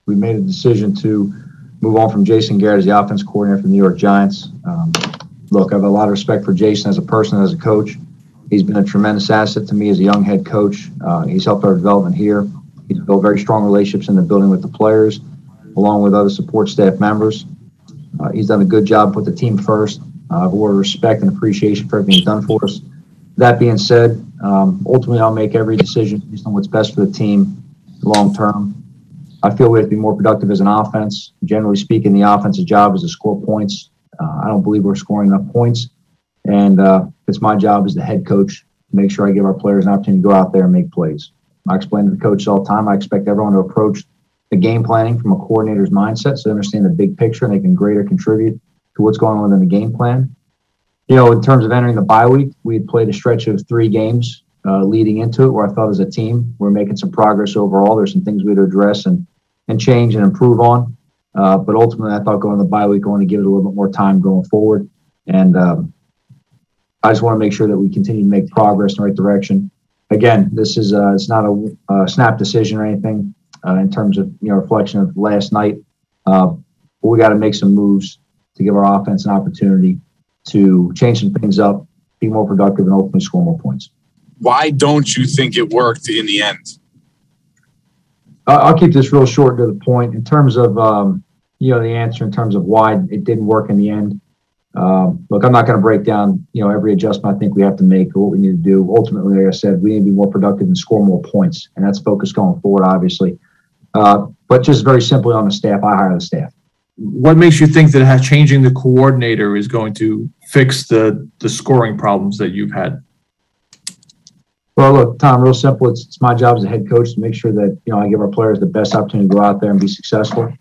we made a decision to move on from Jason Garrett as the offense coordinator for the New York Giants. Look, I have a lot of respect for Jason as a person, as a coach. He's been a tremendous asset to me as a young head coach. He's helped our development here. He's built very strong relationships in the building with the players, along with other support staff members. He's done a good job, put the team first. I have a lot of respect and appreciation for everything he's done for us. That being said, ultimately I'll make every decision based on what's best for the team long term. I feel we have to be more productive as an offense. Generally speaking, the offensive job is to score points. I don't believe we're scoring enough points. And it's my job as the head coach to make sure I give our players an opportunity to go out there and make plays. I explain to the coaches all the time, I expect everyone to approach the game planning from a coordinator's mindset so they understand the big picture and they can greater contribute to what's going on within the game plan. You know, in terms of entering the bye week, we had played a stretch of 3 games leading into it where I thought as a team we're making some progress overall. There's some things we had to address and change and improve on. But ultimately, I thought going to the bye week, I want to give it a little bit more time going forward. And I just want to make sure that we continue to make progress in the right direction. Again, this is it's not a snap decision or anything in terms of reflection of last night. But we got to make some moves to give our offense an opportunity to change some things up, be more productive, and ultimately score more points. Why don't you think it worked in the end? I'll keep this real short to the point. In terms of the answer in terms of why it didn't work in the end. Look, I'm not going to break down every adjustment I think we have to make or what we need to do. Ultimately, like I said, we need to be more productive and score more points, and that's focus going forward, obviously. But just very simply on the staff, I hire the staff. What makes you think that changing the coordinator is going to fix the scoring problems that you've had? Well, look, Tom, real simple. It's my job as a head coach to make sure that, I give our players the best opportunity to go out there and be successful.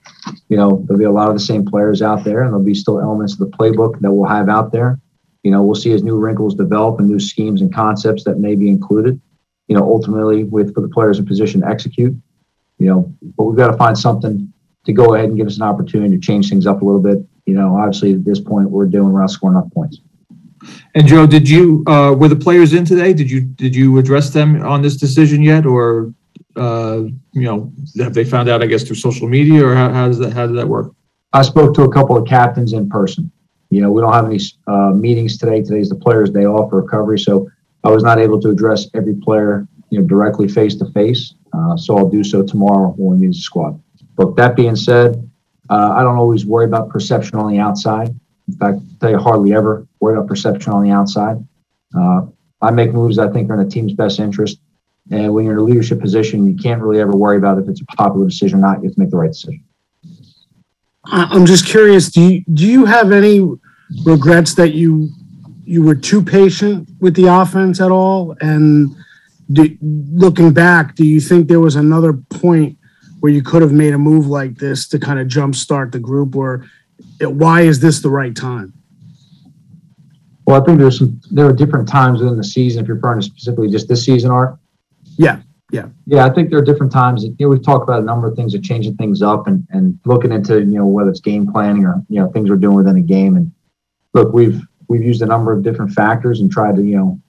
There'll be a lot of the same players out there, and there'll be still elements of the playbook that we'll have out there. We'll see as new wrinkles develop and new schemes and concepts that may be included, ultimately for the players in position to execute. But we've got to find something to go ahead and give us an opportunity to change things up a little bit. Obviously at this point we're not scoring enough points. And Joe, did you were the players in today? Did you address them on this decision yet, or have they found out, I guess, through social media, or how did that work? I spoke to a couple of captains in person. We don't have any meetings today. Today's the players' day off for recovery, so I was not able to address every player directly face to face. So I'll do so tomorrow when we meet the squad. But that being said, I don't always worry about perception on the outside. In fact, I tell you, hardly ever worry about perception on the outside. I make moves I think are in the team's best interest. And when you're in a leadership position, you can't really ever worry about if it's a popular decision or not. You have to make the right decision. I'm just curious, do you have any regrets that you were too patient with the offense at all? And looking back, do you think there was another point where you could have made a move like this to kind of jumpstart the group, or why is this the right time? Well, I think there are different times within the season. If you're referring to specifically just this season, Art. Yeah. I think there are different times. We've talked about a number of things of changing things up and looking into whether it's game planning or things we're doing within a game. And look, we've used a number of different factors and tried to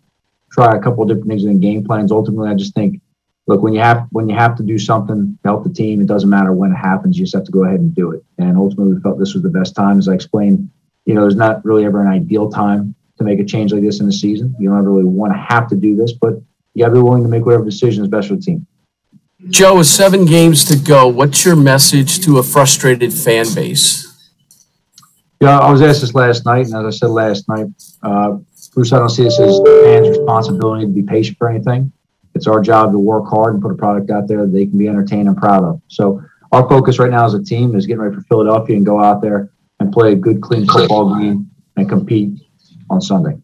try a couple of different things in game plans. Ultimately, I just think, look, when you have to do something to help the team, it doesn't matter when it happens. You just have to go ahead and do it. And ultimately, we felt this was the best time. As I explained, there's not really ever an ideal time to make a change like this in the season. You don't really want to have to do this, but you got to be willing to make whatever decision is best for the team. Joe, with 7 games to go, what's your message to a frustrated fan base? Yeah, I was asked this last night, and as I said last night, Bruce, I don't see this as fans' responsibility to be patient for anything. It's our job to work hard and put a product out there that they can be entertained and proud of. So our focus right now as a team is getting ready for Philadelphia and go out there and play a good, clean football game and compete on Sunday.